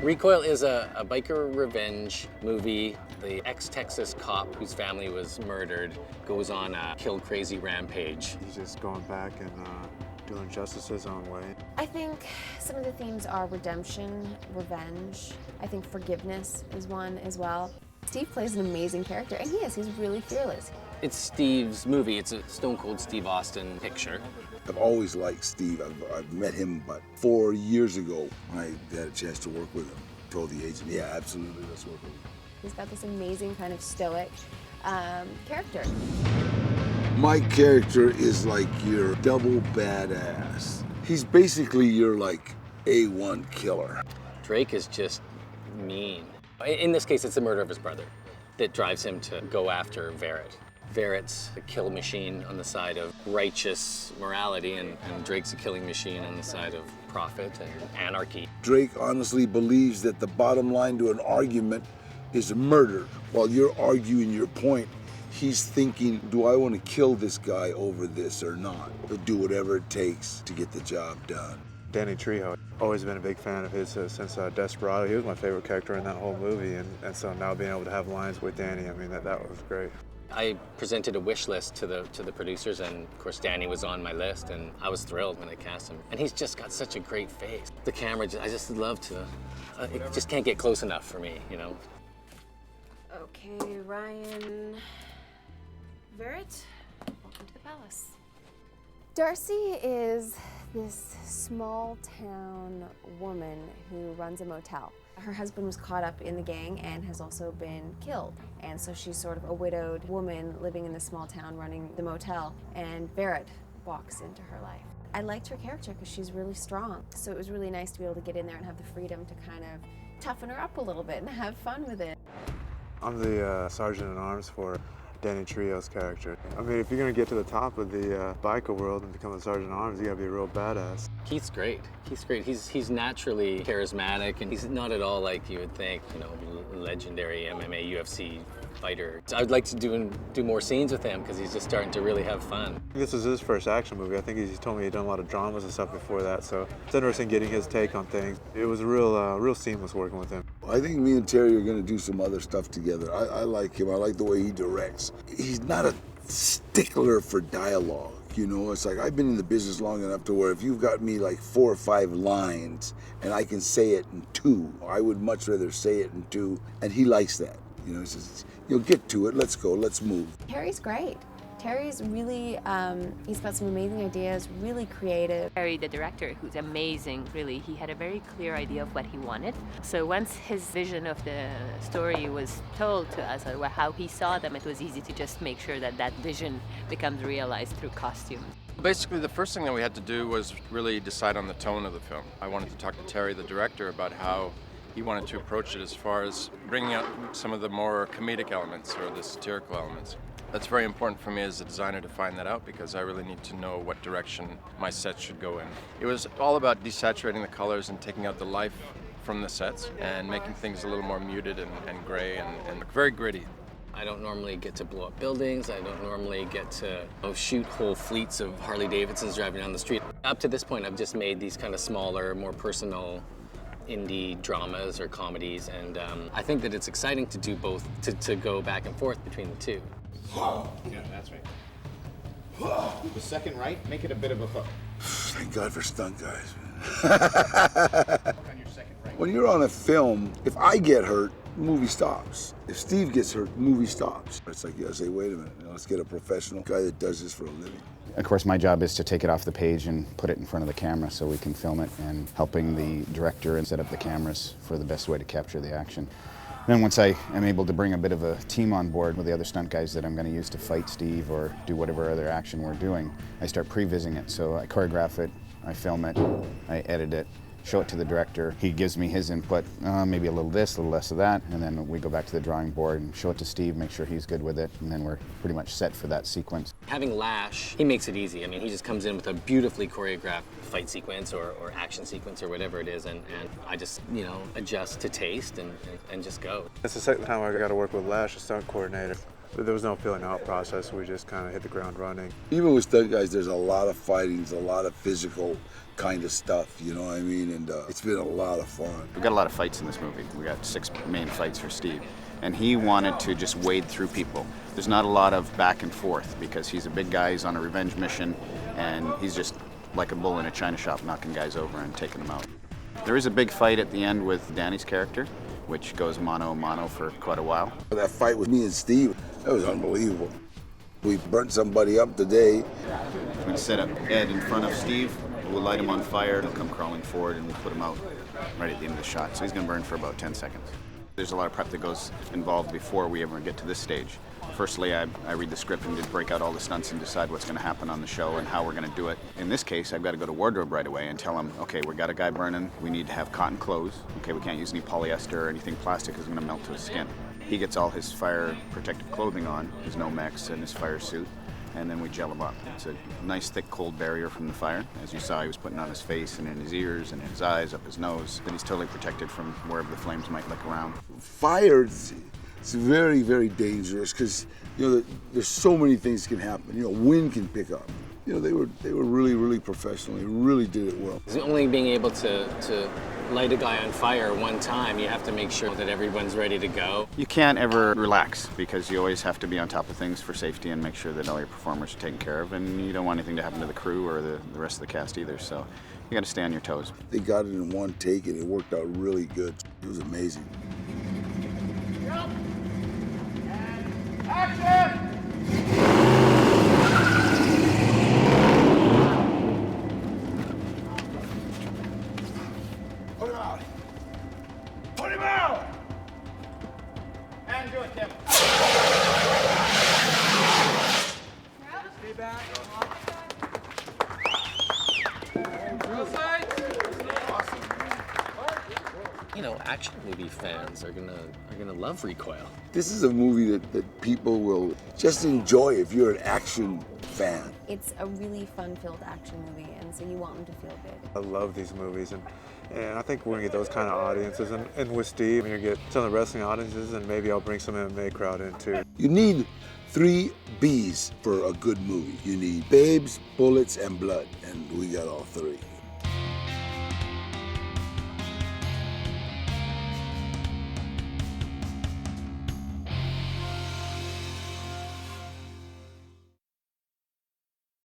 Recoil is a biker revenge movie. The ex-Texas cop whose family was murdered goes on a kill-crazy rampage. He's just going back and doing justice his own way. I think some of the themes are redemption, revenge. I think forgiveness is one as well. Steve plays an amazing character, and he's really fearless. It's Steve's movie. It's a Stone Cold Steve Austin picture. I've always liked Steve. I've met him about 4 years ago when I had a chance to work with him. Told the agent, yeah, absolutely, let's work with him. He's got this amazing kind of stoic character. My character is like your double badass. He's basically your like A1 killer. Drake is just mean. In this case, it's the murder of his brother that drives him to go after Featurette. Fearette's a kill machine on the side of righteous morality, and Drake's a killing machine on the side of profit and anarchy. Drake honestly believes that the bottom line to an argument is murder. While you're arguing your point, he's thinking, do I want to kill this guy over this or not? He'll do whatever it takes to get the job done. Danny Trejo, always been a big fan of his since Desperado. He was my favorite character in that whole movie, and so now being able to have lines with Danny, I mean, that was great. I presented a wish list to the producers, and of course Danny was on my list, and I was thrilled when I cast him. And he's just got such a great face. The camera, I just love to, it just can't get close enough for me, you know? Okay, Ryan. Featurette, welcome to the palace. Darcy is this small town woman who runs a motel. Her husband was caught up in the gang and has also been killed. And so she's sort of a widowed woman living in this small town running the motel, and Featurette walks into her life. I liked her character because she's really strong. So it was really nice to be able to get in there and have the freedom to kind of toughen her up a little bit and have fun with it. I'm the sergeant-at-arms for Danny Trejo's character. I mean, if you're gonna get to the top of the biker world and become a sergeant-at-arms, you gotta be a real badass. Keith's great. He's great. He's naturally charismatic, and he's not at all like you would think, you know, legendary MMA, UFC fighter. I'd like to do more scenes with him because he's just starting to really have fun. This was his first action movie. I think he's told me he'd done a lot of dramas and stuff before that, so it's interesting getting his take on things. It was real seamless working with him. I think me and Terry are gonna do some other stuff together. I like him. I like the way he directs. He's not a stickler for dialogue. You know, it's like I've been in the business long enough to where if you've got me like 4 or 5 lines and I can say it in 2, I would much rather say it in 2, and he likes that. You know, he says, "You'll get to it, let's go, let's move." Terry's great. Terry's really, he's got some amazing ideas, really creative. Terry, the director, who's amazing, really, he had a very clear idea of what he wanted. So once his vision of the story was told to us, or how he saw them, it was easy to just make sure that that vision becomes realized through costumes. Basically, the first thing that we had to do was really decide on the tone of the film. I wanted to talk to Terry, the director, about how he wanted to approach it as far as bringing out some of the more comedic elements or the satirical elements. That's very important for me as a designer to find that out because I really need to know what direction my set should go in. It was all about desaturating the colors and taking out the life from the sets and making things a little more muted and gray and very gritty. I don't normally get to blow up buildings. I don't normally get to shoot whole fleets of Harley Davidsons driving down the street. Up to this point, I've just made these kind of smaller, more personal indie dramas or comedies, and I think that it's exciting to do both, to go back and forth between the two. Yeah, that's right. The second right, make it a bit of a hook. Thank God for stunt guys, On your second right. When you're on a film, if I get hurt, movie stops. If Steve gets hurt, movie stops. It's like you gotta say, wait a minute, let's get a professional guy that does this for a living. Of course, my job is to take it off the page and put it in front of the camera so we can film it, and helping the director and set up the cameras for the best way to capture the action. Then once I am able to bring a bit of a team on board with the other stunt guys that I'm going to use to fight Steve or do whatever other action we're doing, I start prevising it. So I choreograph it, I film it, I edit it, show it to the director. He gives me his input, maybe a little this, a little less of that, and then we go back to the drawing board and show it to Steve, make sure he's good with it, and then we're pretty much set for that sequence. Having Lash, he makes it easy. I mean, he just comes in with a beautifully choreographed fight sequence or action sequence or whatever it is, and I just, you know, adjust to taste and just go. It's the second time I got to work with Lash, a stunt coordinator. There was no feeling out process. We just kind of hit the ground running. Even with stunt guys, there's a lot of fighting, there's a lot of physical kind of stuff, you know what I mean? And it's been a lot of fun. We've got a lot of fights in this movie. We got 6 main fights for Steve. And he wanted to just wade through people. There's not a lot of back and forth because he's a big guy, he's on a revenge mission, and he's just like a bull in a china shop knocking guys over and taking them out. There is a big fight at the end with Danny's character, which goes mano a mano for quite a while. That fight with me and Steve, that was unbelievable. We burnt somebody up today. We're going to set up Ed in front of Steve. We'll light him on fire. He'll come crawling forward and we'll put him out right at the end of the shot. So he's going to burn for about 10 seconds. There's a lot of prep that goes involved before we ever get to this stage. Firstly, I read the script and just break out all the stunts and decide what's going to happen on the show and how we're going to do it. In this case, I've got to go to wardrobe right away and tell him, okay, we got a guy burning. We need to have cotton clothes. Okay, we can't use any polyester or anything plastic because it's going to melt to his skin. He gets all his fire protective clothing on, his Nomex and his fire suit, and then we gel him up. It's a nice thick cold barrier from the fire. As you saw, he was putting on his face and in his ears and in his eyes, up his nose. Then he's totally protected from wherever the flames might lick around. Fire, it's very, very dangerous because, you know, there's so many things can happen. You know, wind can pick up. You know, they were really, really professional. They really did it well. Only being able to light a guy on fire one time, you have to make sure that everyone's ready to go. You can't ever relax because you always have to be on top of things for safety and make sure that all your performers are taken care of, and you don't want anything to happen to the crew or the rest of the cast either, so you got to stay on your toes. They got it in one take and it worked out really good. It was amazing. Action! Put him out! Put him out! And do it, Tim. Stay back. You know, action movie fans are gonna love Recoil. This is a movie that people will just enjoy if you're an action fan. It's a really fun-filled action movie, and so you want them to feel good. I love these movies, and I think we're gonna get those kind of audiences. And with Steve, we're gonna get some of the wrestling audiences, and maybe I'll bring some MMA crowd in too. You need 3 B's for a good movie. You need babes, bullets, and blood, and we got all 3.